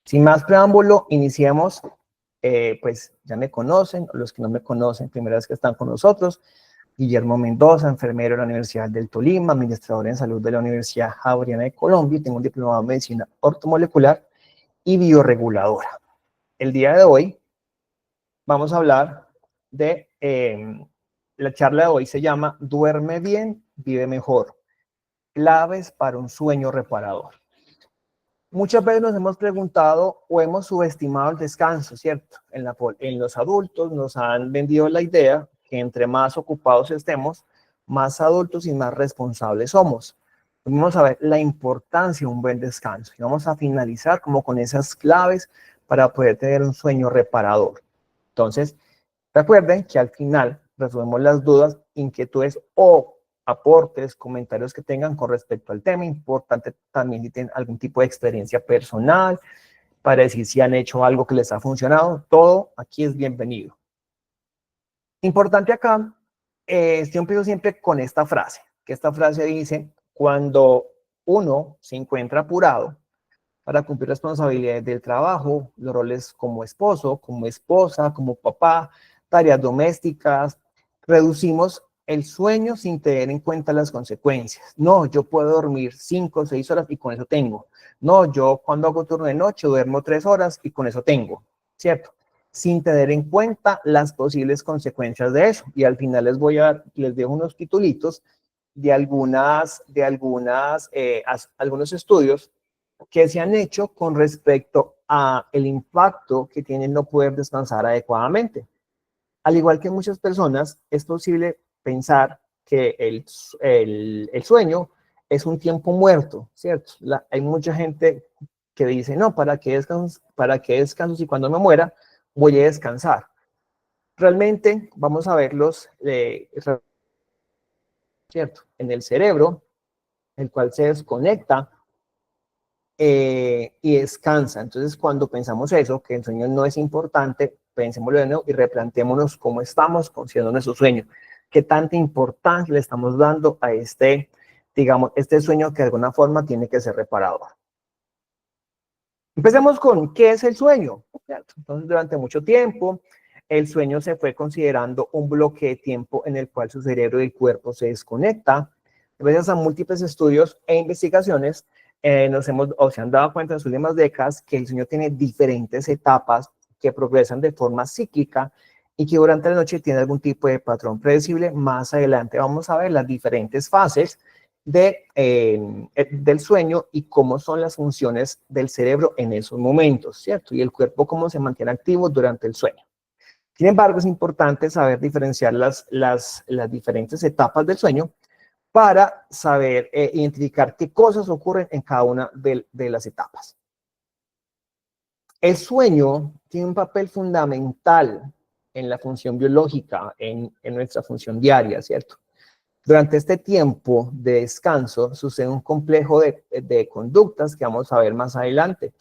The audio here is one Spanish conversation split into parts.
Sin más preámbulo, iniciemos. Pues ya me conocen, los que no me conocen, primera vez que están con nosotros. Guillermo Mendoza, enfermero de la Universidad del Tolima, administrador en salud de la Universidad Javeriana de Colombia, y tengo un diplomado en medicina ortomolecular y bioreguladora. El día de hoy vamos a hablar de, la charla de hoy se llama Duerme bien, vive mejor, claves para un sueño reparador. Muchas veces nos hemos preguntado o hemos subestimado el descanso, ¿cierto? En los adultos nos han vendido la idea que entre más ocupados estemos, más adultos y más responsables somos. Vamos a ver la importancia de un buen descanso y vamos a finalizar como con esas claves para poder tener un sueño reparador. Entonces, recuerden que al final resolvemos las dudas, inquietudes o aportes, comentarios que tengan con respecto al tema. Importante también si tienen algún tipo de experiencia personal para decir si han hecho algo que les ha funcionado. Todo aquí es bienvenido. Importante acá, yo empiezo siempre con esta frase, que esta frase dice, cuando uno se encuentra apurado para cumplir responsabilidades del trabajo, los roles como esposo, como esposa, como papá, tareas domésticas, reducimos el sueño sin tener en cuenta las consecuencias. No, yo puedo dormir 5 o 6 horas y con eso tengo. No, yo cuando hago turno de noche duermo 3 horas y con eso tengo, ¿cierto? Sin tener en cuenta las posibles consecuencias de eso. Y al final les dejo unos titulitos de algunos estudios que se han hecho con respecto a el impacto que tiene no poder descansar adecuadamente. Al igual que muchas personas, es posible pensar que el sueño es un tiempo muerto, ¿cierto? Hay mucha gente que dice, no, ¿para qué descanso si cuando me muera voy a descansar? Realmente vamos a verlos, ¿cierto? En el cerebro, el cual se desconecta y descansa. Entonces, cuando pensamos eso, que el sueño no es importante, pensémoslo de nuevo y replanteémonos cómo estamos considerando nuestro sueño. ¿Qué tanta importancia le estamos dando a digamos, este sueño que de alguna forma tiene que ser reparador? Empecemos con ¿qué es el sueño? ¿Cierto? Entonces, durante mucho tiempo, el sueño se fue considerando un bloque de tiempo en el cual su cerebro y el cuerpo se desconecta. Gracias a múltiples estudios e investigaciones, se han dado cuenta en las últimas décadas que el sueño tiene diferentes etapas que progresan de forma cíclica y que durante la noche tiene algún tipo de patrón predecible. Más adelante vamos a ver las diferentes fases del sueño y cómo son las funciones del cerebro en esos momentos, ¿cierto? Y el cuerpo cómo se mantiene activo durante el sueño. Sin embargo, es importante saber diferenciar las diferentes etapas del sueño para saber identificar qué cosas ocurren en cada una de las etapas. El sueño tiene un papel fundamental en la función biológica, en nuestra función diaria, ¿cierto? Durante este tiempo de descanso sucede un complejo de conductas que vamos a ver más adelante.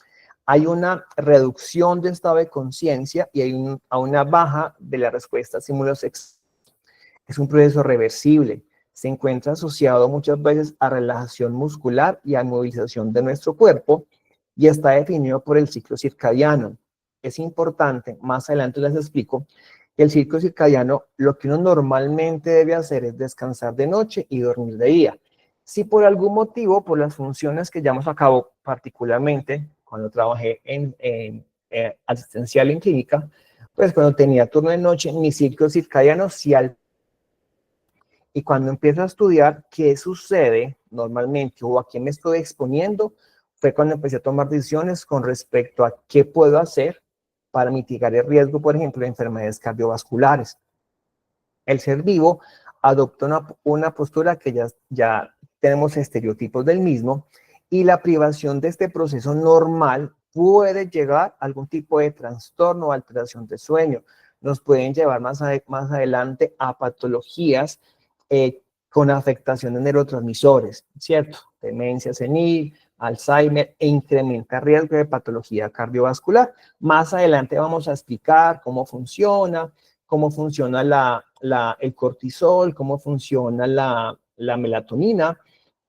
Hay una reducción de estado de conciencia y hay una baja de la respuesta a estímulos externos. Es un proceso reversible. Se encuentra asociado muchas veces a relajación muscular y a movilización de nuestro cuerpo y está definido por el ciclo circadiano. Es importante, más adelante les explico, que el ciclo circadiano lo que uno normalmente debe hacer es descansar de noche y dormir de día. Si por algún motivo, por las funciones que llevamos a cabo, particularmente cuando trabajé en asistencial en clínica, pues cuando tenía turno de noche, mi ciclo circadiano sí alteraba. Y cuando empiezo a estudiar qué sucede normalmente o a qué me estoy exponiendo, fue cuando empecé a tomar decisiones con respecto a qué puedo hacer para mitigar el riesgo, por ejemplo, de enfermedades cardiovasculares. El ser vivo adopta una postura que ya tenemos estereotipos del mismo, y la privación de este proceso normal puede llegar a algún tipo de trastorno o alteración de sueño. Nos pueden llevar más adelante a patologías con afectación de neurotransmisores, ¿cierto? Demencia senil, Alzheimer, e incrementa riesgo de patología cardiovascular. Más adelante vamos a explicar cómo funciona el cortisol, cómo funciona la melatonina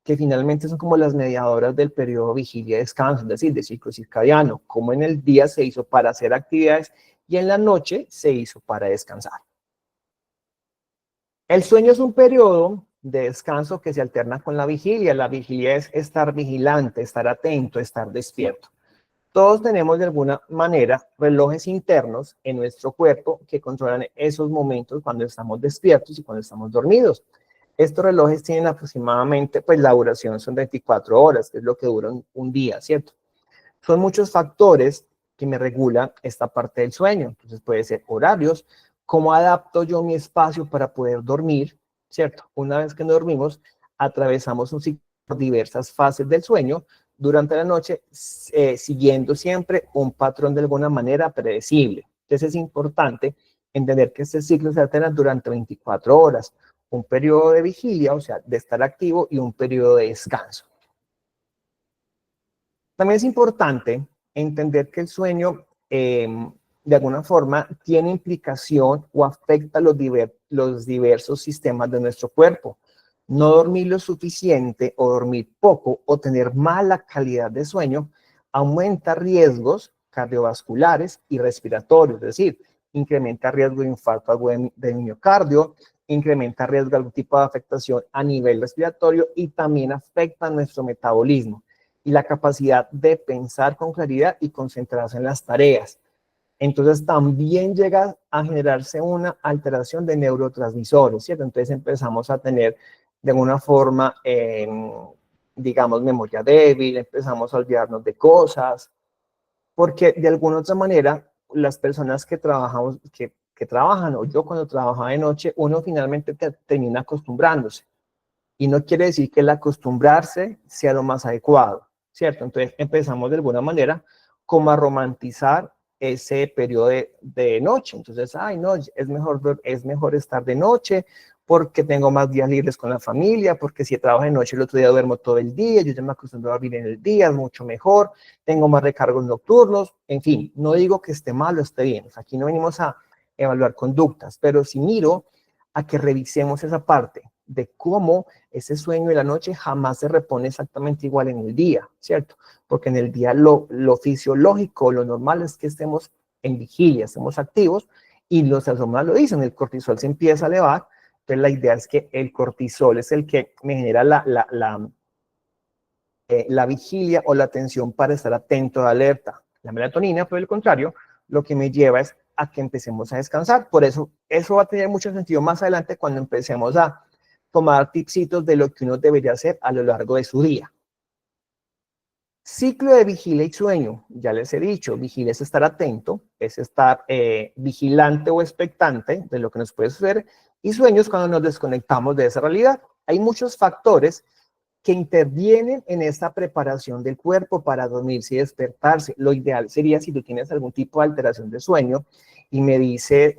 que finalmente son como las mediadoras del periodo vigilia-descanso, es decir, del ciclo circadiano, como en el día se hizo para hacer actividades y en la noche se hizo para descansar. El sueño es un periodo de descanso que se alterna con la vigilia. La vigilia es estar vigilante, estar atento, estar despierto. Todos tenemos de alguna manera relojes internos en nuestro cuerpo que controlan esos momentos cuando estamos despiertos y cuando estamos dormidos. Estos relojes tienen aproximadamente, pues la duración son 24 horas, que es lo que dura un día, ¿cierto? Son muchos factores que me regulan esta parte del sueño. Entonces puede ser horarios, cómo adapto yo mi espacio para poder dormir, ¿cierto? Una vez que nos dormimos, atravesamos un ciclo por diversas fases del sueño durante la noche, siguiendo siempre un patrón de alguna manera predecible. Entonces es importante entender que este ciclo se alterna durante 24 horas, un periodo de vigilia, o sea, de estar activo, y un periodo de descanso. También es importante entender que el sueño, de alguna forma, tiene implicación o afecta los diversos sistemas de nuestro cuerpo. No dormir lo suficiente o dormir poco o tener mala calidad de sueño aumenta riesgos cardiovasculares y respiratorios, es decir, incrementa riesgo de infarto agudo de miocardio, incrementa riesgo de algún tipo de afectación a nivel respiratorio y también afecta nuestro metabolismo y la capacidad de pensar con claridad y concentrarse en las tareas. Entonces también llega a generarse una alteración de neurotransmisores, ¿cierto? Entonces empezamos a tener de alguna forma, digamos, memoria débil, empezamos a olvidarnos de cosas, porque de alguna otra manera las personas que trabajamos, que trabajan, o yo cuando trabajaba de noche, uno finalmente termina acostumbrándose. Y no quiere decir que el acostumbrarse sea lo más adecuado, ¿cierto? Entonces empezamos de alguna manera como a romantizar ese periodo de noche. Entonces, ay, no, es mejor estar de noche porque tengo más días libres con la familia, porque si trabajo de noche el otro día duermo todo el día, yo ya me acostumbro a dormir en el día, es mucho mejor, tengo más recargos nocturnos, en fin, no digo que esté mal o esté bien, o sea, aquí no venimos a evaluar conductas, pero si miro a que revisemos esa parte de cómo ese sueño de la noche jamás se repone exactamente igual en el día, ¿cierto? Porque en el día lo fisiológico, lo normal es que estemos en vigilia, estemos activos, y los hormonas lo dicen, el cortisol se empieza a elevar, entonces la idea es que el cortisol es el que me genera la vigilia o la atención para estar atento, alerta. La melatonina, por el contrario, lo que me lleva es a que empecemos a descansar. Por eso, eso va a tener mucho sentido más adelante cuando empecemos a tomar tipsitos de lo que uno debería hacer a lo largo de su día. Ciclo de vigilia y sueño, ya les he dicho, vigilia es estar atento, es estar vigilante o expectante de lo que nos puede suceder, y sueño es cuando nos desconectamos de esa realidad. Hay muchos factores que intervienen en esta preparación del cuerpo para dormirse y despertarse. Lo ideal sería si tú tienes algún tipo de alteración de sueño y me dice,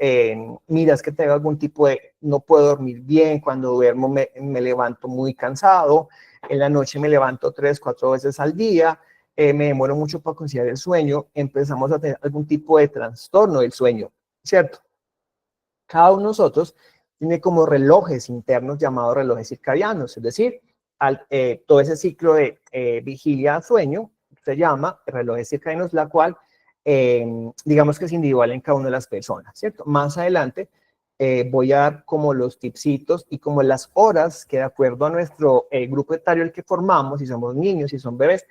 mira, es que tengo algún tipo de, no puedo dormir bien, cuando duermo me levanto muy cansado, en la noche me levanto 3, 4 veces al día, me demoro mucho para conciliar el sueño, empezamos a tener algún tipo de trastorno del sueño, ¿cierto? Cada uno de nosotros tiene como relojes internos llamados relojes circadianos, es decir, todo ese ciclo de vigilia-sueño se llama relojes circadianos, la cual digamos que es individual en cada una de las personas, ¿cierto? Más adelante voy a dar como los tipsitos y como las horas que de acuerdo a nuestro grupo etario el que formamos, si somos niños, si son bebés,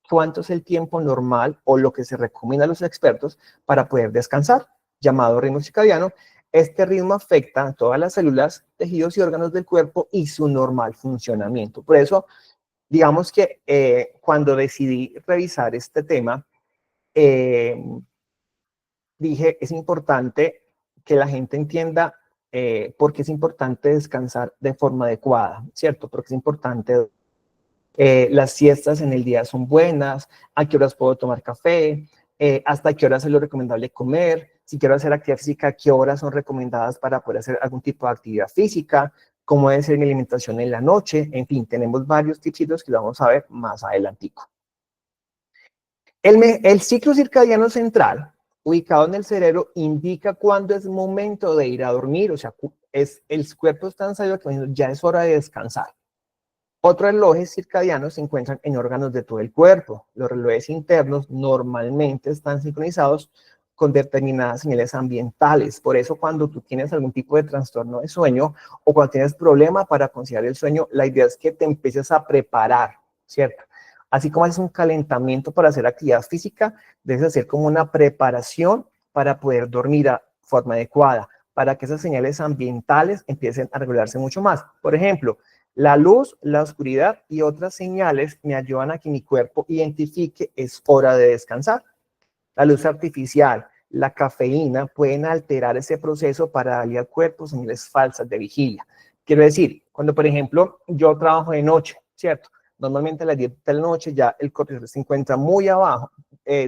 cuánto es el tiempo normal o lo que se recomienda a los expertos para poder descansar, llamado ritmo circadiano. Este ritmo afecta a todas las células, tejidos y órganos del cuerpo y su normal funcionamiento. Por eso, digamos que cuando decidí revisar este tema, dije, es importante que la gente entienda por qué es importante descansar de forma adecuada, ¿cierto? Porque es importante, las siestas en el día son buenas, a qué horas puedo tomar café, hasta qué horas es lo recomendable comer, si quiero hacer actividad física, qué horas son recomendadas para poder hacer algún tipo de actividad física, cómo debe ser mi alimentación en la noche, en fin, tenemos varios tipsitos que lo vamos a ver más adelantico. El ciclo circadiano central, ubicado en el cerebro, indica cuándo es momento de ir a dormir, o sea, el cuerpo está tan sabio que ya es hora de descansar. Otros relojes circadianos se encuentran en órganos de todo el cuerpo. Los relojes internos normalmente están sincronizados con determinadas señales ambientales. Por eso cuando tú tienes algún tipo de trastorno de sueño o cuando tienes problema para conciliar el sueño, la idea es que te empieces a preparar, ¿cierto? Así como haces un calentamiento para hacer actividad física, debes hacer como una preparación para poder dormir a forma adecuada, para que esas señales ambientales empiecen a regularse mucho más. Por ejemplo, la luz, la oscuridad y otras señales me ayudan a que mi cuerpo identifique es hora de descansar. La luz artificial, la cafeína pueden alterar ese proceso para darle al cuerpo señales falsas de vigilia. Quiero decir, cuando por ejemplo yo trabajo de noche, ¿cierto? Normalmente a las 10 de la noche ya el cortisol se encuentra muy abajo,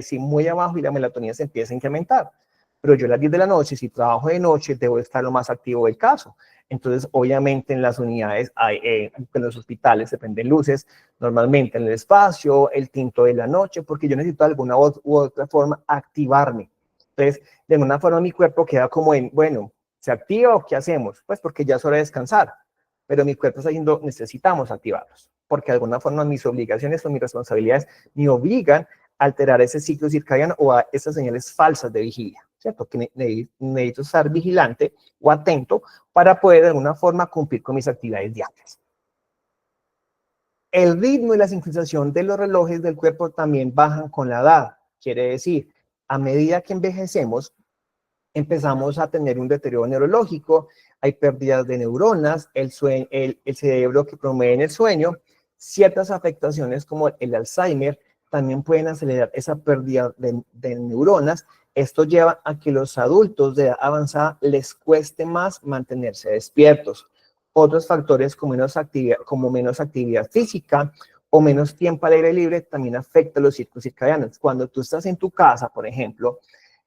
sí, muy abajo y la melatonina se empieza a incrementar. Pero yo a las 10 de la noche, si trabajo de noche, debo estar lo más activo del caso. Entonces, obviamente en las unidades, en los hospitales se prenden luces, normalmente en el espacio, el tinto de la noche, porque yo necesito de alguna u otra forma activarme. Entonces, de alguna forma mi cuerpo queda como en, bueno, ¿se activa o qué hacemos? Pues porque ya es hora de descansar, pero mi cuerpo está diciendo, necesitamos activarlos, porque de alguna forma mis obligaciones o mis responsabilidades me obligan a alterar ese ciclo circadiano o a esas señales falsas de vigilia, ¿cierto? Que necesito estar vigilante o atento para poder de alguna forma cumplir con mis actividades diarias. El ritmo y la sincronización de los relojes del cuerpo también bajan con la edad. Quiere decir, a medida que envejecemos, empezamos a tener un deterioro neurológico, hay pérdidas de neuronas, el cerebro que promueve el sueño, ciertas afectaciones como el Alzheimer también pueden acelerar esa pérdida de neuronas. Esto lleva a que los adultos de edad avanzada les cueste más mantenerse despiertos. Otros factores como menos actividad física o menos tiempo al aire libre también afectan los ciclos circadianos. Cuando tú estás en tu casa, por ejemplo,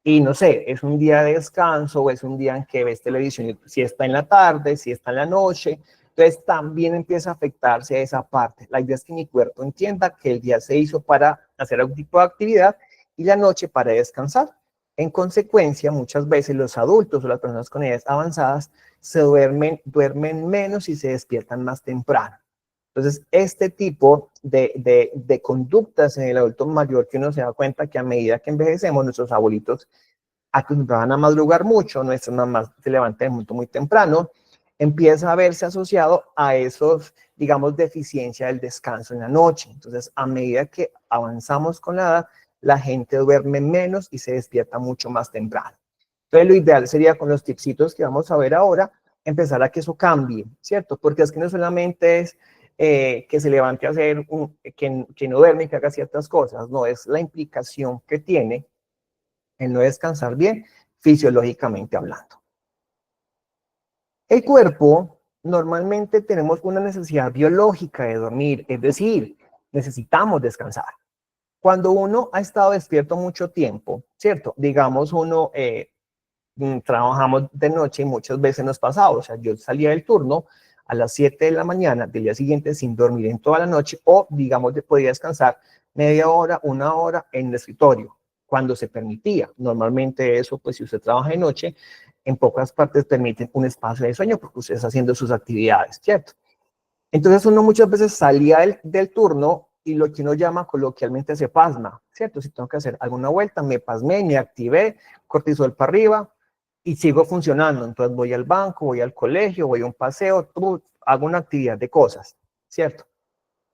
y no sé, es un día de descanso o es un día en que ves televisión, si está en la tarde, si está en la noche, entonces también empieza a afectarse esa parte. La idea es que mi cuerpo entienda que el día se hizo para hacer algún tipo de actividad y la noche para descansar. En consecuencia, muchas veces los adultos o las personas con edades avanzadas se duermen menos y se despiertan más temprano. Entonces, este tipo de conductas en el adulto mayor que uno se da cuenta que a medida que envejecemos, nuestros abuelitos acostumbraban a madrugar mucho, nuestras mamás se levantan muy temprano, empieza a verse asociado a esos, digamos, deficiencia del descanso en la noche. Entonces, a medida que avanzamos con la edad, la gente duerme menos y se despierta mucho más temprano. Entonces, lo ideal sería con los tipsitos que vamos a ver ahora, empezar a que eso cambie, ¿cierto? Porque es que no solamente es que se levante a hacer, que no duerme y que haga ciertas cosas, no, es la implicación que tiene el no descansar bien, fisiológicamente hablando. El cuerpo, normalmente tenemos una necesidad biológica de dormir, es decir, necesitamos descansar. Cuando uno ha estado despierto mucho tiempo, ¿cierto? Digamos, uno trabajamos de noche y muchas veces nos pasaba, o sea, yo salía del turno a las 7 de la mañana del día siguiente sin dormir en toda la noche o, digamos, podía descansar media hora, una hora en el escritorio, cuando se permitía. Normalmente eso, pues si usted trabaja de noche, en pocas partes permiten un espacio de sueño porque usted está haciendo sus actividades, ¿cierto? Entonces uno muchas veces salía del turno y lo que uno llama coloquialmente se pasma, ¿cierto? Si tengo que hacer alguna vuelta, me pasmé, me activé, cortisol para arriba y sigo funcionando. Entonces voy al banco, voy al colegio, voy a un paseo, hago una actividad de cosas, ¿cierto?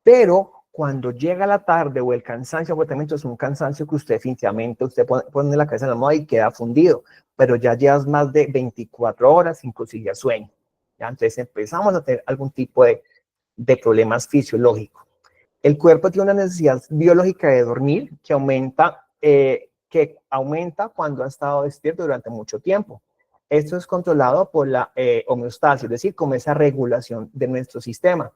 Pero cuando llega la tarde o el cansancio, agotamiento, es un cansancio que usted definitivamente, usted pone la cabeza en la almohada y queda fundido, pero ya llevas más de 24 horas sin conseguir sueño. ¿Ya? Entonces empezamos a tener algún tipo de problemas fisiológicos. El cuerpo tiene una necesidad biológica de dormir que aumenta cuando ha estado despierto durante mucho tiempo. Esto es controlado por la homeostasis, es decir, como esa regulación de nuestro sistema.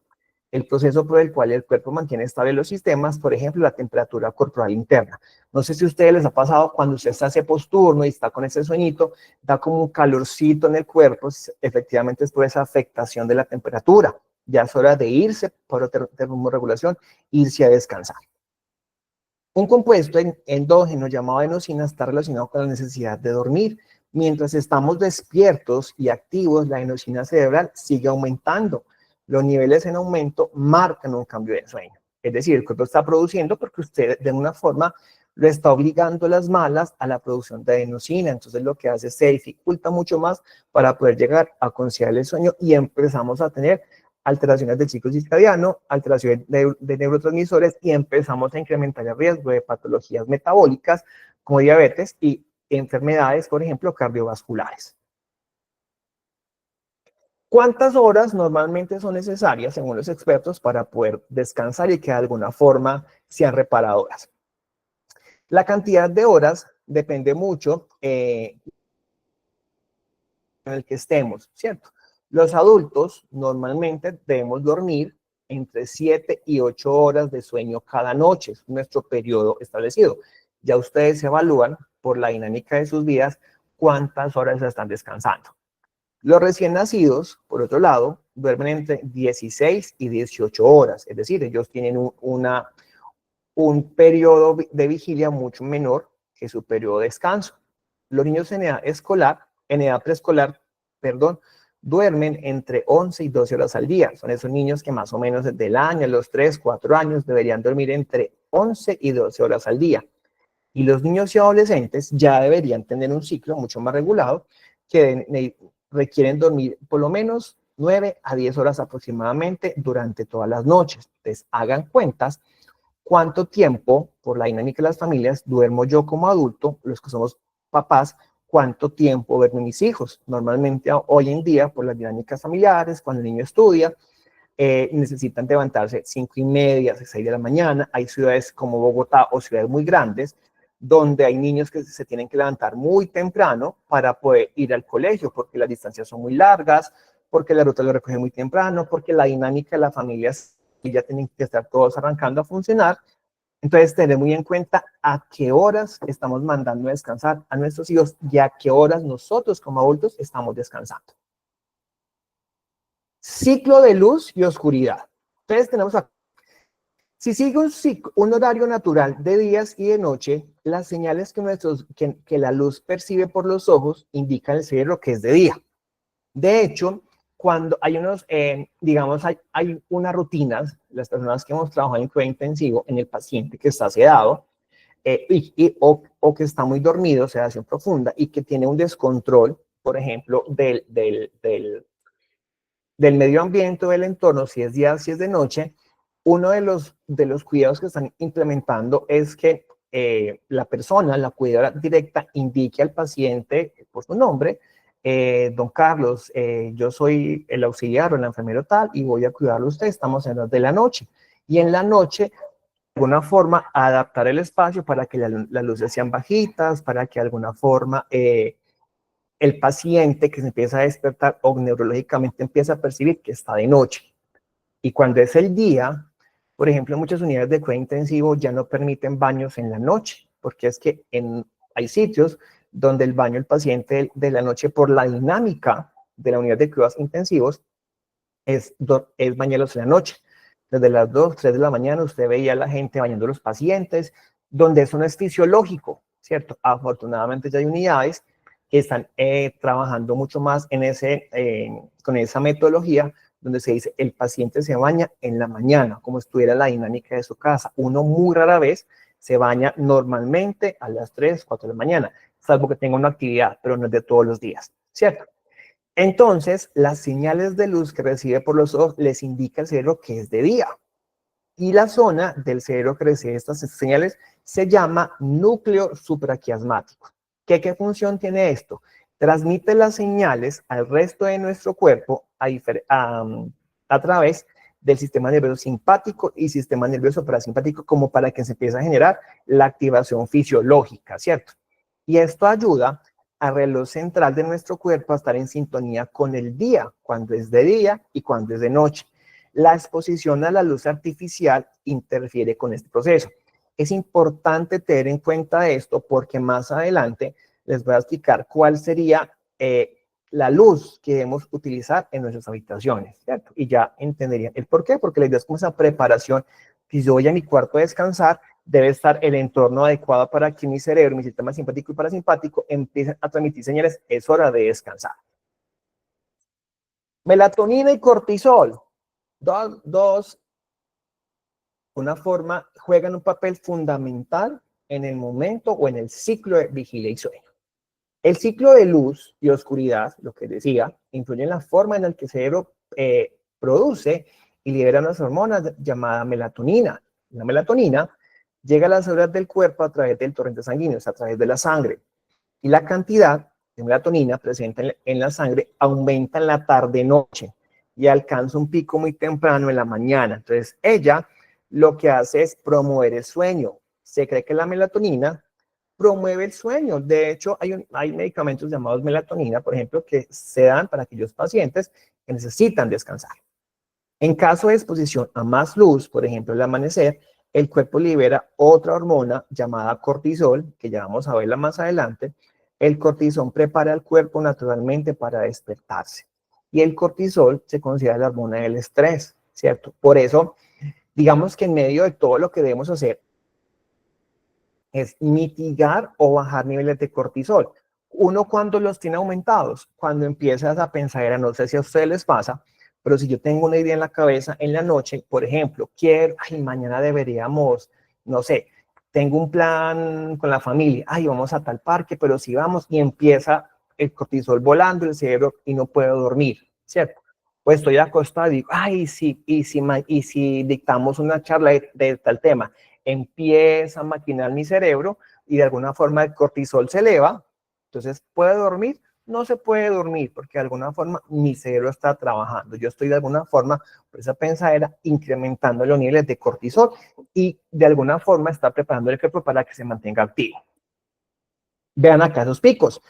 El proceso por el cual el cuerpo mantiene estables los sistemas, por ejemplo, la temperatura corporal interna. No sé si a ustedes les ha pasado cuando usted está hace posturno y está con ese sueñito, da como un calorcito en el cuerpo, efectivamente es por esa afectación de la temperatura. Ya es hora de irse por termorregulación, irse a descansar. Un compuesto endógeno llamado adenosina está relacionado con la necesidad de dormir. Mientras estamos despiertos y activos, la adenosina cerebral sigue aumentando. Los niveles en aumento marcan un cambio de sueño. Es decir, el cuerpo está produciendo porque usted de una forma lo está obligando las malas a la producción de adenosina. Entonces lo que hace es se dificulta mucho más para poder llegar a conciliar el sueño y empezamos a tener alteraciones del ciclo circadiano, alteraciones de neurotransmisores y empezamos a incrementar el riesgo de patologías metabólicas como diabetes y enfermedades, por ejemplo, cardiovasculares. ¿Cuántas horas normalmente son necesarias, según los expertos, para poder descansar y que de alguna forma sean reparadoras? La cantidad de horas depende mucho en el que estemos, ¿cierto? Los adultos normalmente debemos dormir entre 7 y 8 horas de sueño cada noche, es nuestro periodo establecido. Ya ustedes evalúan por la dinámica de sus vidas cuántas horas están descansando. Los recién nacidos, por otro lado, duermen entre 16 y 18 horas, es decir, ellos tienen un periodo de vigilia mucho menor que su periodo de descanso. Los niños en edad preescolar, perdón, duermen entre 11 y 12 horas al día. Son esos niños que más o menos desde el año, los 3, 4 años, deberían dormir entre 11 y 12 horas al día. Y los niños y adolescentes ya deberían tener un ciclo mucho más regulado que requieren dormir por lo menos 9 a 10 horas aproximadamente durante todas las noches. Entonces, hagan cuentas cuánto tiempo, por la dinámica de las familias, duermo yo como adulto, los que somos papás, cuánto tiempo duermen mis hijos. Normalmente hoy en día, por las dinámicas familiares, cuando el niño estudia, necesitan levantarse 5:30, 6 de la mañana. Hay ciudades como Bogotá o ciudades muy grandes donde hay niños que se tienen que levantar muy temprano para poder ir al colegio, porque las distancias son muy largas, porque la ruta lo recoge muy temprano, porque la dinámica de las familias ya tienen que estar todos arrancando a funcionar. Entonces, tener muy en cuenta a qué horas estamos mandando a descansar a nuestros hijos y a qué horas nosotros como adultos estamos descansando. Ciclo de luz y oscuridad. Entonces, tenemos acá. Si sigue un horario natural de días y de noche, las señales que la luz percibe por los ojos indican al cerebro que es de día. De hecho, cuando hay digamos, hay unas rutinas, las personas que hemos trabajado en cuidado intensivo, en el paciente que está sedado o que está muy dormido, sedación profunda, y que tiene un descontrol, por ejemplo, del medio ambiente o del entorno, si es día, si es de noche, uno de los cuidados que están implementando es que la persona, la cuidadora directa, indique al paciente por su nombre, don Carlos, yo soy el auxiliar o el enfermero tal y voy a cuidarlo a usted, estamos en las de la noche. Y en la noche, de alguna forma, adaptar el espacio para que las luces sean bajitas, para que de alguna forma el paciente que se empieza a despertar o neurológicamente empieza a percibir que está de noche. Y cuando es el día, por ejemplo, muchas unidades de cuidado intensivo ya no permiten baños en la noche, porque es que hay sitios donde el baño del paciente de la noche, por la dinámica de la unidad de cuidados intensivos, es bañarlos en la noche. Desde las 2, 3 de la mañana usted veía a la gente bañando a los pacientes, donde eso no es fisiológico, ¿cierto? Afortunadamente ya hay unidades que están trabajando mucho más con esa metodología, donde se dice el paciente se baña en la mañana, como estuviera la dinámica de su casa. Uno muy rara vez se baña normalmente a las 3, 4 de la mañana, salvo que tenga una actividad, pero no es de todos los días, ¿cierto? Entonces, las señales de luz que recibe por los ojos les indica al cerebro que es de día. Y la zona del cerebro que recibe estas señales se llama núcleo supraquiasmático. ¿Qué función tiene esto? Transmite las señales al resto de nuestro cuerpo a través del sistema nervioso simpático y sistema nervioso parasimpático, como para que se empiece a generar la activación fisiológica, ¿cierto? Y esto ayuda al reloj central de nuestro cuerpo a estar en sintonía con el día, cuando es de día y cuando es de noche. La exposición a la luz artificial interfiere con este proceso. Es importante tener en cuenta esto porque más adelante les voy a explicar cuál sería la luz que debemos utilizar en nuestras habitaciones, ¿cierto? Y ya entenderían el por qué, porque la idea es como esa preparación. Si yo voy a mi cuarto a descansar, debe estar el entorno adecuado para que mi cerebro, mi sistema simpático y parasimpático empiecen a transmitir señales, es hora de descansar. Melatonina y cortisol. juegan un papel fundamental en el momento o en el ciclo de vigilia y sueño. El ciclo de luz y oscuridad, lo que decía, influye en la forma en la que el cerebro produce y libera unas hormonas llamadas melatonina. La melatonina llega a las células del cuerpo a través del torrente sanguíneo, o sea, a través de la sangre. Y la cantidad de melatonina presente en la sangre aumenta en la tarde-noche y alcanza un pico muy temprano en la mañana. Entonces, ella lo que hace es promover el sueño. Se cree que la melatonina promueve el sueño. De hecho, hay medicamentos llamados melatonina, por ejemplo, que se dan para aquellos pacientes que necesitan descansar. En caso de exposición a más luz, por ejemplo, el amanecer, el cuerpo libera otra hormona llamada cortisol, que ya vamos a verla más adelante. El cortisol prepara al cuerpo naturalmente para despertarse. Y el cortisol se considera la hormona del estrés, ¿cierto? Por eso, digamos que en medio de todo lo que debemos hacer es mitigar o bajar niveles de cortisol. Uno cuando los tiene aumentados, cuando empiezas a pensar, no sé si a ustedes les pasa, pero si yo tengo una idea en la cabeza en la noche, por ejemplo, mañana deberíamos, no sé, tengo un plan con la familia, vamos a tal parque, pero si vamos y empieza el cortisol volando el cerebro y no puedo dormir, ¿cierto? Pues estoy acostado y digo, sí, y si dictamos una charla de tal tema, empieza a maquinar mi cerebro y de alguna forma el cortisol se eleva, entonces ¿puede dormir? No se puede dormir porque de alguna forma mi cerebro está trabajando. Yo estoy de alguna forma, por esa pensadera, incrementando los niveles de cortisol y de alguna forma está preparando el cuerpo para que se mantenga activo. Vean acá esos picos.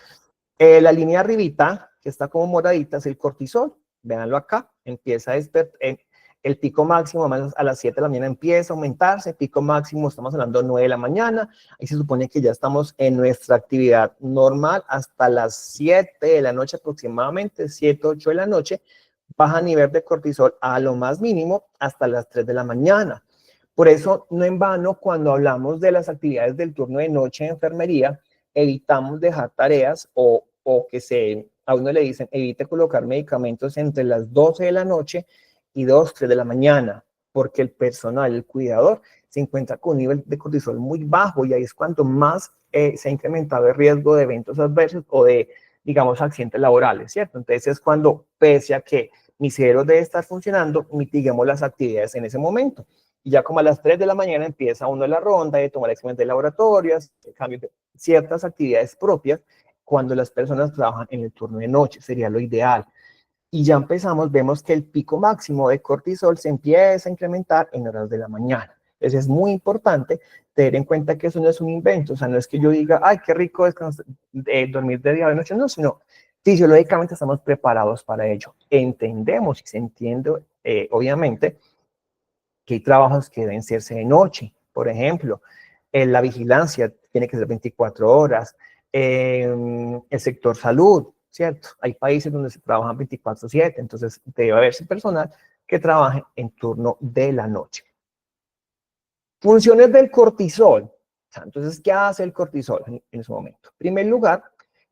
La línea arribita, que está como moradita, es el cortisol. Véanlo acá, empieza a despertar. El pico máximo más a las 7 de la mañana empieza a aumentarse, pico máximo estamos hablando de 9 de la mañana, ahí se supone que ya estamos en nuestra actividad normal hasta las 7 de la noche aproximadamente, 7, 8 de la noche, baja nivel de cortisol a lo más mínimo hasta las 3 de la mañana. Por eso, no en vano, cuando hablamos de las actividades del turno de noche en enfermería, evitamos dejar tareas o que a uno le dicen, evite colocar medicamentos entre las 12 de la noche y 2, 3 de la mañana, porque el personal, el cuidador, se encuentra con un nivel de cortisol muy bajo y ahí es cuanto más se ha incrementado el riesgo de eventos adversos o de, digamos, accidentes laborales, ¿cierto? Entonces es cuando, pese a que mi cerebro debe estar funcionando, mitiguemos las actividades en ese momento. Y ya como a las 3 de la mañana empieza uno la ronda de tomar exámenes de laboratorios, cambio de ciertas actividades propias, cuando las personas trabajan en el turno de noche, sería lo ideal. Y ya empezamos, vemos que el pico máximo de cortisol se empieza a incrementar en horas de la mañana. Entonces es muy importante tener en cuenta que eso no es un invento, o sea, no es que yo diga, qué rico es dormir de día o de noche, no, sino fisiológicamente estamos preparados para ello. Entendemos y se entiende, obviamente, que hay trabajos que deben hacerse de noche, por ejemplo, la vigilancia tiene que ser 24 horas, el sector salud, ¿cierto? Hay países donde se trabajan 24/7, entonces debe haberse personal que trabaje en turno de la noche. Funciones del cortisol. Entonces, ¿qué hace el cortisol en ese momento? En primer lugar,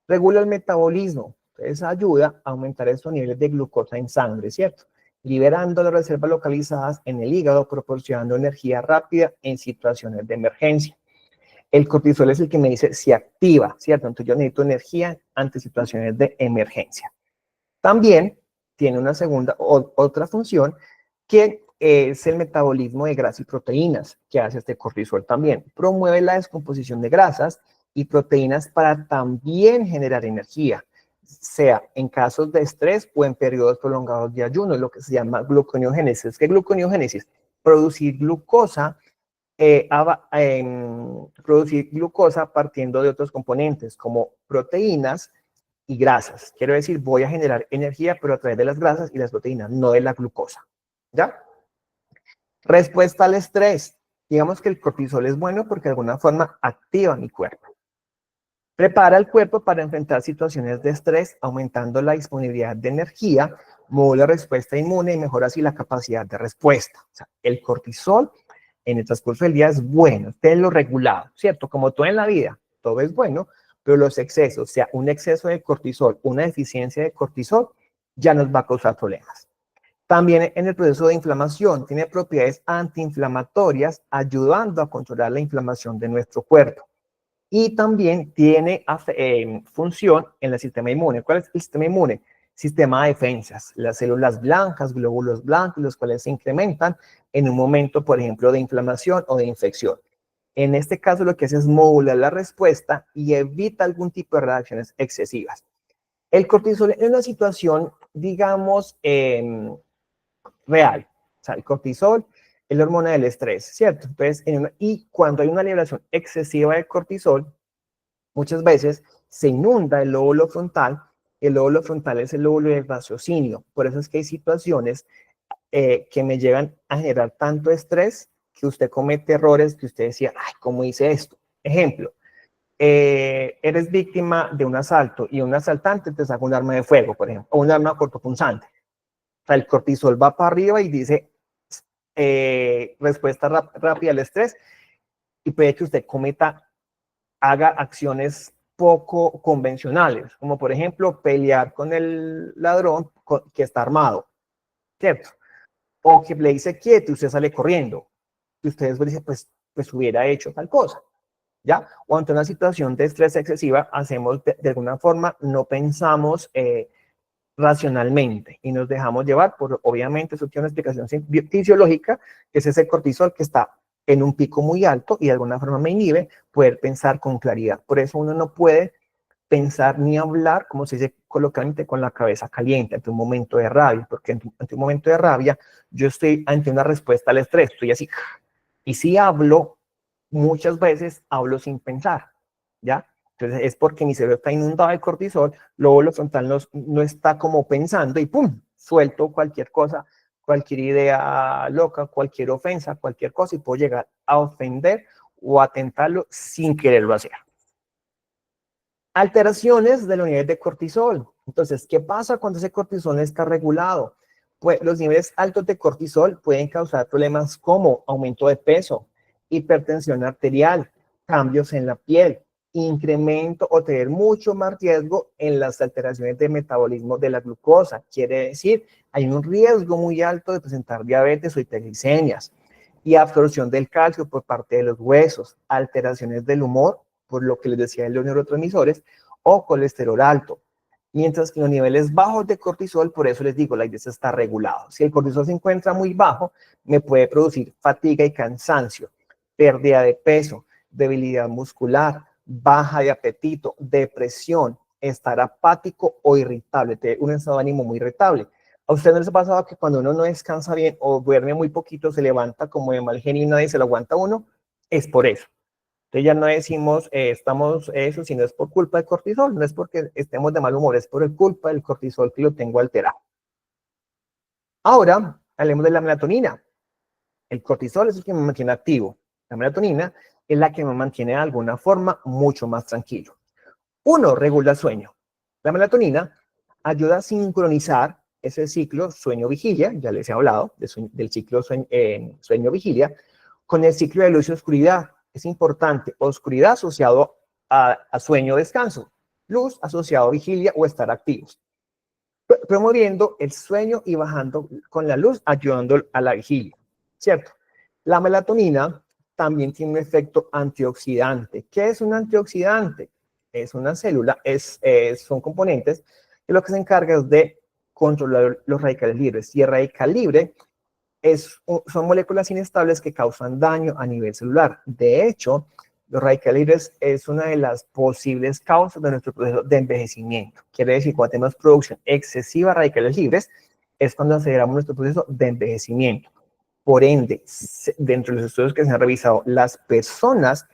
regula el metabolismo. Entonces, ayuda a aumentar estos niveles de glucosa en sangre, ¿cierto? Liberando las reservas localizadas en el hígado, proporcionando energía rápida en situaciones de emergencia. El cortisol es el que me dice si activa, ¿cierto? Entonces yo necesito energía ante situaciones de emergencia. También tiene una otra función que es el metabolismo de grasas y proteínas que hace este cortisol también. Promueve la descomposición de grasas y proteínas para también generar energía, sea en casos de estrés o en periodos prolongados de ayuno, lo que se llama gluconeogénesis. ¿Qué es gluconeogénesis? Producir glucosa producir glucosa partiendo de otros componentes como proteínas y grasas. Quiero decir, voy a generar energía, pero a través de las grasas y las proteínas, no de la glucosa. ¿Ya? Respuesta al estrés. Digamos que el cortisol es bueno porque de alguna forma activa mi cuerpo. Prepara el cuerpo para enfrentar situaciones de estrés, aumentando la disponibilidad de energía, modula la respuesta inmune y mejora así la capacidad de respuesta. O sea, el cortisol en el transcurso del día es bueno, tenlo regulado, ¿cierto? Como todo en la vida, todo es bueno, pero los excesos, o sea, un exceso de cortisol, una deficiencia de cortisol, ya nos va a causar problemas. También en el proceso de inflamación tiene propiedades antiinflamatorias ayudando a controlar la inflamación de nuestro cuerpo. Y también tiene función en el sistema inmune. ¿Cuál es el sistema inmune? Sistema de defensas, las células blancas, glóbulos blancos, los cuales se incrementan en un momento, por ejemplo, de inflamación o de infección. En este caso, lo que hace es modular la respuesta y evita algún tipo de reacciones excesivas. El cortisol es una situación, digamos, real. O sea, el cortisol es la hormona del estrés, ¿cierto? Entonces, y cuando hay una liberación excesiva de cortisol, muchas veces se inunda el lóbulo frontal. El lóbulo frontal es el lóbulo del raciocinio. Por eso es que hay situaciones que me llevan a generar tanto estrés que usted comete errores que usted decía, ay, ¿cómo hice esto? Ejemplo, eres víctima de un asalto y un asaltante te saca un arma de fuego, por ejemplo, o un arma cortopunzante. O sea, el cortisol va para arriba y dice respuesta rápida al estrés y puede que usted haga acciones poco convencionales, como por ejemplo pelear con el ladrón que está armado, ¿cierto? O que le dice quieto y usted sale corriendo. Y ustedes dicen, pues hubiera hecho tal cosa, ¿ya? O ante una situación de estrés excesiva, hacemos de alguna forma, no pensamos racionalmente y nos dejamos llevar por, obviamente, eso tiene una explicación fisiológica, que es ese cortisol que está en un pico muy alto y de alguna forma me inhibe poder pensar con claridad. Por eso uno no puede pensar ni hablar, como se dice coloquialmente, con la cabeza caliente ante un momento de rabia, porque ante un momento de rabia yo estoy ante una respuesta al estrés, estoy así, y si hablo, muchas veces hablo sin pensar, ¿ya? Entonces es porque mi cerebro está inundado de cortisol, luego lo frontal no está como pensando y ¡pum! Suelto cualquier cosa, cualquier idea loca, cualquier ofensa, cualquier cosa y puedo llegar a ofender o atentarlo sin quererlo hacer. Alteraciones de los niveles de cortisol. Entonces, ¿qué pasa cuando ese cortisol no está regulado? Pues los niveles altos de cortisol pueden causar problemas como aumento de peso, hipertensión arterial, cambios en la piel, incremento o tener mucho más riesgo en las alteraciones de metabolismo de la glucosa. Quiere decir, hay un riesgo muy alto de presentar diabetes o hiperglicemias y absorción del calcio por parte de los huesos, alteraciones del humor, por lo que les decía de los neurotransmisores, o colesterol alto. Mientras que los niveles bajos de cortisol, por eso les digo, la idea está regulado. Si el cortisol se encuentra muy bajo, me puede producir fatiga y cansancio, pérdida de peso, debilidad muscular, baja de apetito, depresión, estar apático o irritable, tener un estado de ánimo muy irritable. ¿A usted no les ha pasado que cuando uno no descansa bien o duerme muy poquito, se levanta como de mal genio y nadie se lo aguanta a uno? Es por eso. Entonces ya no decimos estamos eso, sino es por culpa del cortisol, no es porque estemos de mal humor, es por culpa del cortisol que lo tengo alterado. Ahora, hablemos de la melatonina. El cortisol es el que me mantiene activo. La melatonina es la que me mantiene de alguna forma mucho más tranquilo. Uno, regula el sueño. La melatonina ayuda a sincronizar ese ciclo sueño-vigilia, ya les he hablado del ciclo sueño-vigilia, con el ciclo de luz y oscuridad. Es importante, oscuridad asociado a sueño-descanso, luz asociado a vigilia o estar activos. Promoviendo el sueño y bajando con la luz, ayudando a la vigilia, ¿cierto? La melatonina también tiene un efecto antioxidante. ¿Qué es un antioxidante? Es una célula, son componentes que lo que se encarga es de controlar los radicales libres. Y el radical libre son moléculas inestables que causan daño a nivel celular. De hecho, los radicales libres es una de las posibles causas de nuestro proceso de envejecimiento. Quiere decir, cuando tenemos producción excesiva de radicales libres, es cuando aceleramos nuestro proceso de envejecimiento. Por ende, dentro de los estudios que se han revisado, las personas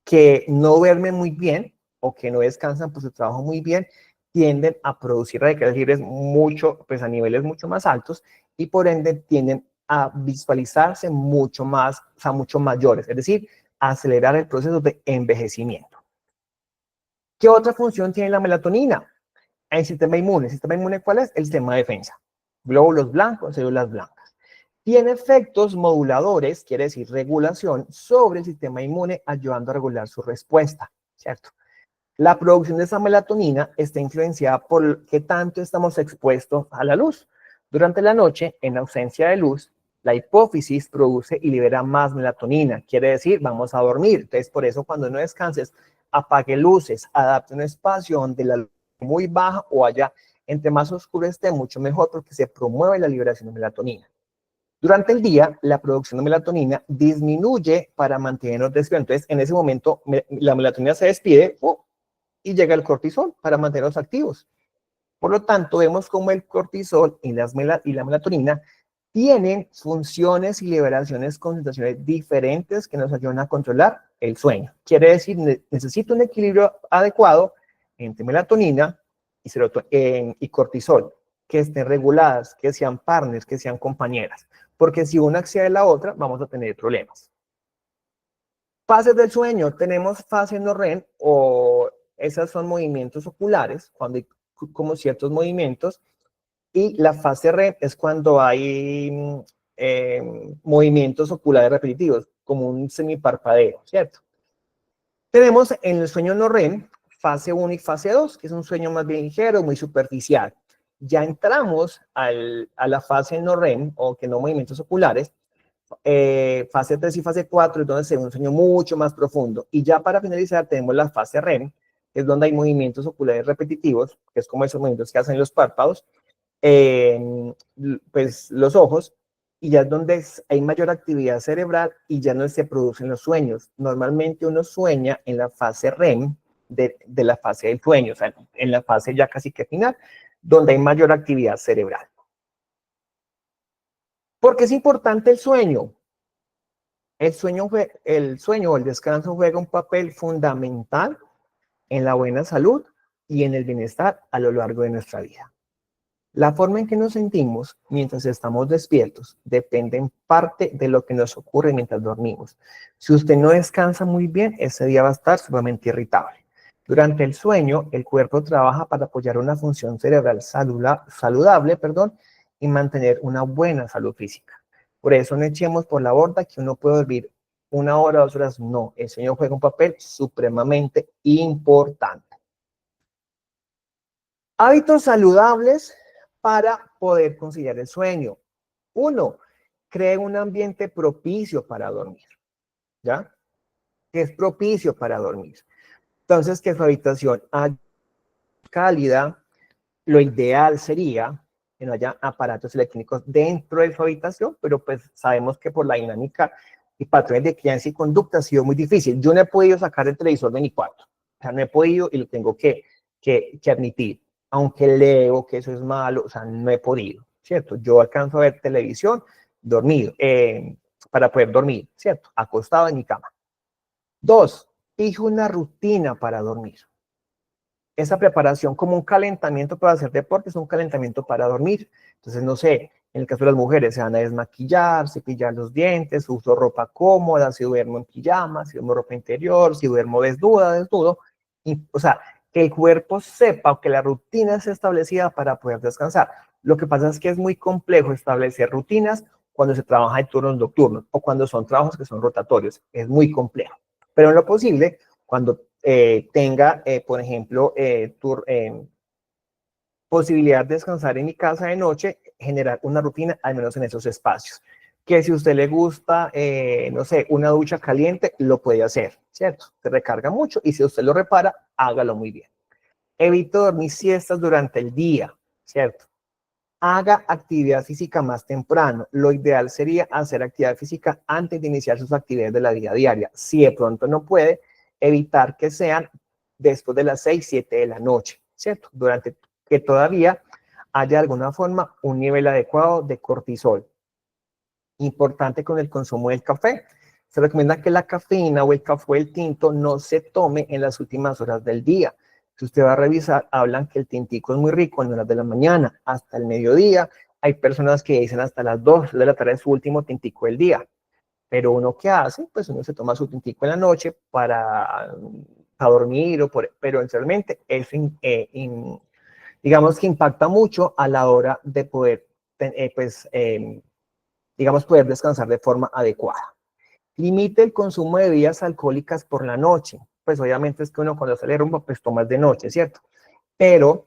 que no duermen muy bien o que no descansan por su trabajo muy bien, tienden a producir radicales libres pues a niveles mucho más altos y por ende tienden a visualizarse mucho más, o sea, mucho mayores, es decir, acelerar el proceso de envejecimiento. ¿Qué otra función tiene la melatonina? El sistema inmune. ¿El sistema inmune cuál es? El sistema de defensa. Glóbulos blancos, células blancas. Tiene efectos moduladores, quiere decir regulación, sobre el sistema inmune, ayudando a regular su respuesta, ¿cierto? La producción de esa melatonina está influenciada por qué tanto estamos expuestos a la luz. Durante la noche, en ausencia de luz, la hipófisis produce y libera más melatonina. Quiere decir, vamos a dormir. Entonces, por eso cuando no descanses, apague luces, adapte un espacio donde la luz esté muy baja o haya, entre más oscuro esté, mucho mejor porque se promueve la liberación de melatonina. Durante el día, la producción de melatonina disminuye para mantenernos despiertos. Entonces, en ese momento, la melatonina se despide y llega el cortisol para mantenernos activos. Por lo tanto, vemos cómo el cortisol y la melatonina tienen funciones y liberaciones, concentraciones diferentes que nos ayudan a controlar el sueño. Quiere decir, necesito un equilibrio adecuado entre melatonina y cortisol, que estén reguladas, que sean partners, que sean compañeras. Porque si una excede de la otra, vamos a tener problemas. Fases del sueño. Tenemos fase no REM, o esas son movimientos oculares, cuando hay como ciertos movimientos, y la fase REM es cuando hay movimientos oculares repetitivos, como un semiparpadeo, ¿cierto? Tenemos en el sueño no REM, fase 1 y fase 2, que es un sueño más bien ligero, muy superficial. Ya entramos a la fase no REM, o que no movimientos oculares, fase 3 y fase 4, es donde se ve un sueño mucho más profundo. Y ya para finalizar tenemos la fase REM, que es donde hay movimientos oculares repetitivos, que es como esos movimientos que hacen los párpados, pues los ojos, y ya es donde hay mayor actividad cerebral y ya no se producen los sueños. Normalmente uno sueña en la fase REM de la fase del sueño, o sea, en la fase ya casi que final, donde hay mayor actividad cerebral. ¿Por qué es importante el sueño? El sueño o el descanso juega un papel fundamental en la buena salud y en el bienestar a lo largo de nuestra vida. La forma en que nos sentimos mientras estamos despiertos depende en parte de lo que nos ocurre mientras dormimos. Si usted no descansa muy bien, ese día va a estar sumamente irritable. Durante el sueño, el cuerpo trabaja para apoyar una función cerebral saludable, y mantener una buena salud física. Por eso no echemos por la borda que uno puede dormir 1 hora, 2 horas. No, el sueño juega un papel supremamente importante. Hábitos saludables para poder conciliar el sueño. 1, cree un ambiente propicio para dormir, ¿ya? Que es propicio para dormir. Entonces, que su habitación haya cálida. Lo ideal sería que no haya aparatos electrónicos dentro de su habitación, pero pues sabemos que por la dinámica y patrones de crianza y conducta ha sido muy difícil. Yo no he podido sacar el televisor de mi cuarto, o sea, no he podido y lo tengo que admitir, aunque leo que eso es malo, o sea, no he podido, ¿cierto? Yo alcanzo a ver televisión dormido, para poder dormir, ¿cierto? Acostado en mi cama. 2, fije una rutina para dormir. Esa preparación como un calentamiento para hacer deporte es un calentamiento para dormir. Entonces, no sé, en el caso de las mujeres se van a desmaquillar, cepillar los dientes, uso ropa cómoda, si duermo en pijama, si duermo ropa interior, si duermo desnudo. O sea, que el cuerpo sepa o que la rutina esté establecida para poder descansar. Lo que pasa es que es muy complejo establecer rutinas cuando se trabaja en turnos nocturnos o cuando son trabajos que son rotatorios. Es muy complejo. Pero en lo posible, cuando tenga, por ejemplo, posibilidad de descansar en mi casa de noche, generar una rutina, al menos en esos espacios. Que si a usted le gusta, no sé, una ducha caliente, lo puede hacer, ¿cierto? Se recarga mucho y si usted lo repara, hágalo muy bien. Evite dormir siestas durante el día, ¿cierto? Haga actividad física más temprano. Lo ideal sería hacer actividad física antes de iniciar sus actividades de la vida diaria. Si de pronto no puede, evitar que sean después de las 6, 7 de la noche, ¿cierto? Durante que todavía haya de alguna forma un nivel adecuado de cortisol. Importante con el consumo del café. Se recomienda que la cafeína o el café o el tinto no se tome en las últimas horas del día. Si usted va a revisar, hablan que el tintico es muy rico en horas de la mañana, hasta el mediodía. Hay personas que dicen hasta las 2 de la tarde es su último tintico del día. Pero uno, ¿qué hace? Pues uno se toma su tintico en la noche para dormir, pero realmente eso, digamos que impacta mucho a la hora de poder, digamos, poder descansar de forma adecuada. Limite el consumo de bebidas alcohólicas por la noche. Pues obviamente es que uno cuando sale rumbo, pues toma de noche, ¿cierto? Pero,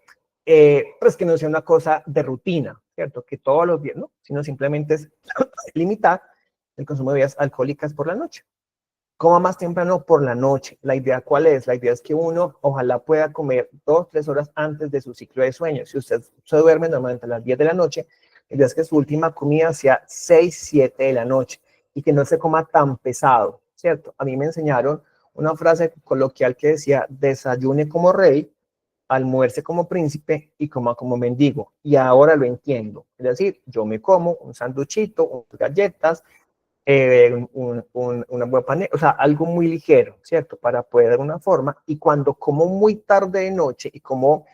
pues que no sea una cosa de rutina, ¿cierto? ¿cierto? Que todos los días, ¿no? Sino simplemente es limitar el consumo de bebidas alcohólicas por la noche. Coma más temprano por la noche. ¿La idea cuál es? La idea es que uno ojalá pueda comer 2, 3 horas antes de su ciclo de sueño. Si usted se duerme normalmente a las 10 de la noche, la idea es que su última comida sea 6, 7 de la noche y que no se coma tan pesado, ¿cierto? A mí me enseñaron una frase coloquial que decía, desayune como rey, almuerce como príncipe y coma como mendigo. Y ahora lo entiendo. Es decir, yo me como un sanduchito, unas galletas, una buena panela, o sea, algo muy ligero, ¿cierto? Para poder dar una forma. Y cuando como muy tarde de noche y como,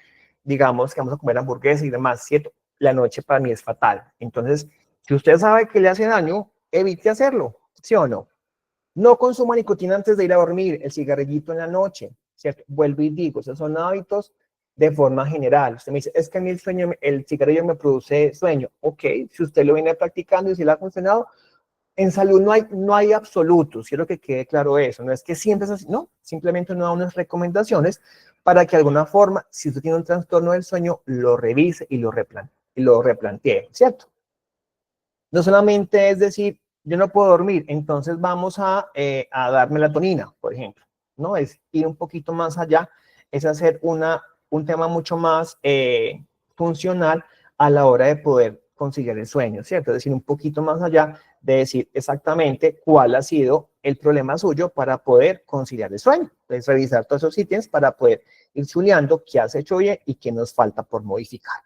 digamos, que vamos a comer hamburguesas y demás, ¿cierto? La noche para mí es fatal. Entonces, si usted sabe que le hace daño, evite hacerlo, ¿sí o no? No consuma nicotina antes de ir a dormir, el cigarrillito en la noche, ¿cierto? Vuelvo y digo, esos son hábitos de forma general. Usted me dice, es que a mí el cigarrillo me produce sueño. Ok, si usted lo viene practicando y si le ha funcionado, en salud no hay absolutos, quiero que quede claro eso, no es que siempre es así, no, simplemente uno da unas recomendaciones para que de alguna forma, si usted tiene un trastorno del sueño, lo revise y lo replantee, ¿cierto? No solamente es decir, yo no puedo dormir, entonces vamos a dar melatonina, por ejemplo, ¿no? Es ir un poquito más allá, es hacer un tema mucho más funcional a la hora de poder conciliar el sueño, ¿cierto? Es decir, un poquito más allá de decir exactamente cuál ha sido el problema suyo para poder conciliar el sueño. Es revisar todos esos ítems para poder ir chuleando qué has hecho bien y qué nos falta por modificar.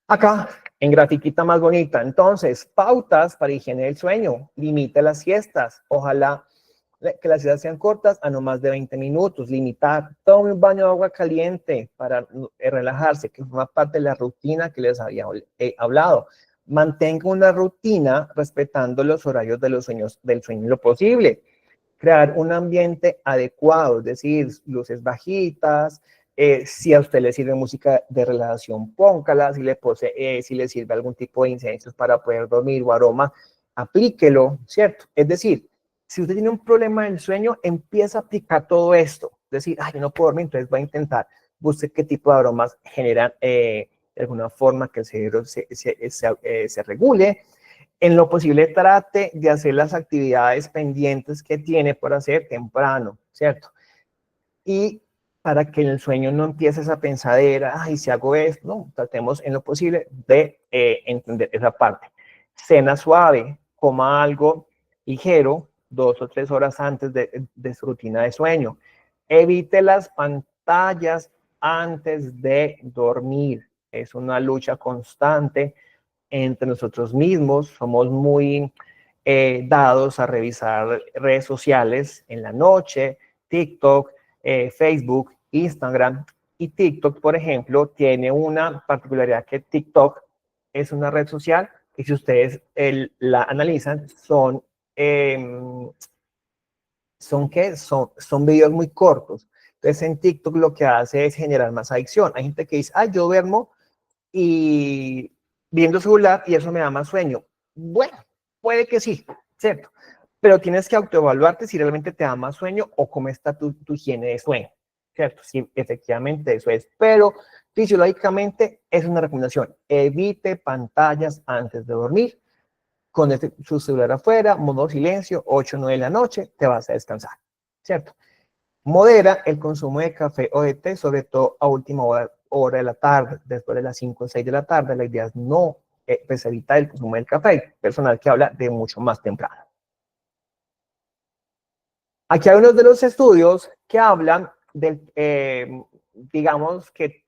Acá, en grafiquita más bonita. Entonces, pautas para higiene del sueño. Limita las siestas. Ojalá que las siestas sean cortas a no más de 20 minutos. Limitar. Tome un baño de agua caliente para relajarse, que forma parte de la rutina que les había hablado. Mantenga una rutina respetando los horarios de los sueños, del sueño en lo posible. Crear un ambiente adecuado, es decir, luces bajitas, si a usted le sirve música de relajación, póngala, si le sirve algún tipo de inciensos para poder dormir o aroma, aplíquelo, ¿cierto? Es decir, si usted tiene un problema del sueño, empieza a aplicar todo esto. Es decir, yo no puedo dormir, entonces voy a intentar, busque qué tipo de aromas generan de alguna forma que el cerebro se regule. En lo posible trate de hacer las actividades pendientes que tiene por hacer temprano, ¿cierto? Y para que en el sueño no empiece esa pensadera, si hago esto, no, tratemos en lo posible de entender esa parte. Cena suave, coma algo ligero 2 o 3 horas antes de su rutina de sueño. Evite las pantallas antes de dormir. Es una lucha constante entre nosotros mismos, somos muy dados a revisar redes sociales en la noche, TikTok, Facebook, Instagram. Y TikTok, por ejemplo, tiene una particularidad que TikTok es una red social que si ustedes la analizan, son videos muy cortos. Entonces en TikTok lo que hace es generar más adicción. Hay gente que dice, yo duermo y viendo celular y eso me da más sueño. Bueno, puede que sí, ¿cierto? Pero tienes que autoevaluarte si realmente te da más sueño o cómo está tu higiene de sueño, ¿cierto? Sí, efectivamente eso es. Pero fisiológicamente es una recomendación. Evite pantallas antes de dormir. Con su celular afuera, modo silencio, 8 o 9 de la noche, te vas a descansar, ¿cierto? Modera el consumo de café o de té, sobre todo a última hora de la tarde, después de las 5 o 6 de la tarde. La idea es no pues evitar el consumo del café. Hay personal que habla de mucho más temprano. Aquí hay unos de los estudios que hablan del, digamos que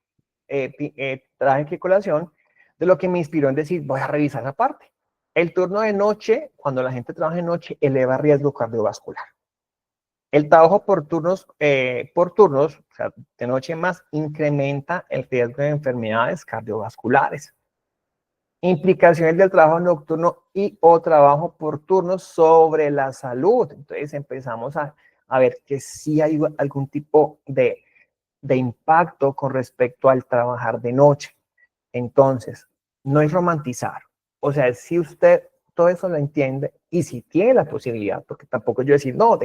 traje en colación de lo que me inspiró en decir, voy a revisar esa parte. El turno de noche, cuando la gente trabaja de noche, eleva riesgo cardiovascular. El trabajo por turnos, o sea, de noche más, incrementa el riesgo de enfermedades cardiovasculares. Implicaciones del trabajo nocturno y o trabajo por turnos sobre la salud. Entonces empezamos a ver que sí hay algún tipo de impacto con respecto al trabajar de noche. Entonces, no es romantizar. O sea, si usted todo eso lo entiende y si tiene la posibilidad, porque tampoco yo decir, no,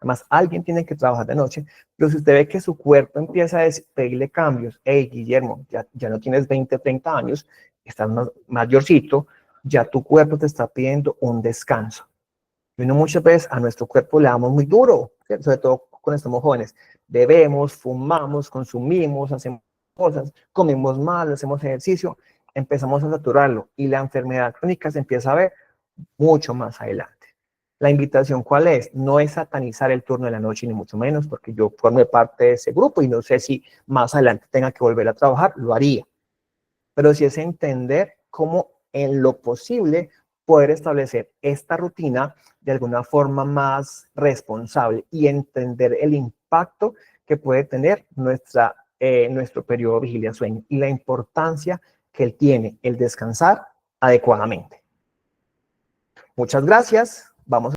Además, alguien tiene que trabajar de noche, pero si usted ve que su cuerpo empieza a pedirle cambios, hey, Guillermo, ya no tienes 20 o 30 años, estás mayorcito, ya tu cuerpo te está pidiendo un descanso. Y uno muchas veces a nuestro cuerpo le damos muy duro, ¿cierto? Sobre todo cuando estamos jóvenes. Bebemos, fumamos, consumimos, hacemos cosas, comemos mal, hacemos ejercicio, empezamos a saturarlo y la enfermedad crónica se empieza a ver mucho más adelante. La invitación, ¿cuál es? No es satanizar el turno de la noche, ni mucho menos, porque yo formo parte de ese grupo y no sé si más adelante tenga que volver a trabajar, lo haría. Pero sí es entender cómo en lo posible poder establecer esta rutina de alguna forma más responsable y entender el impacto que puede tener nuestro periodo de vigilia-sueño y la importancia que él tiene el descansar adecuadamente. Muchas gracias. Vamos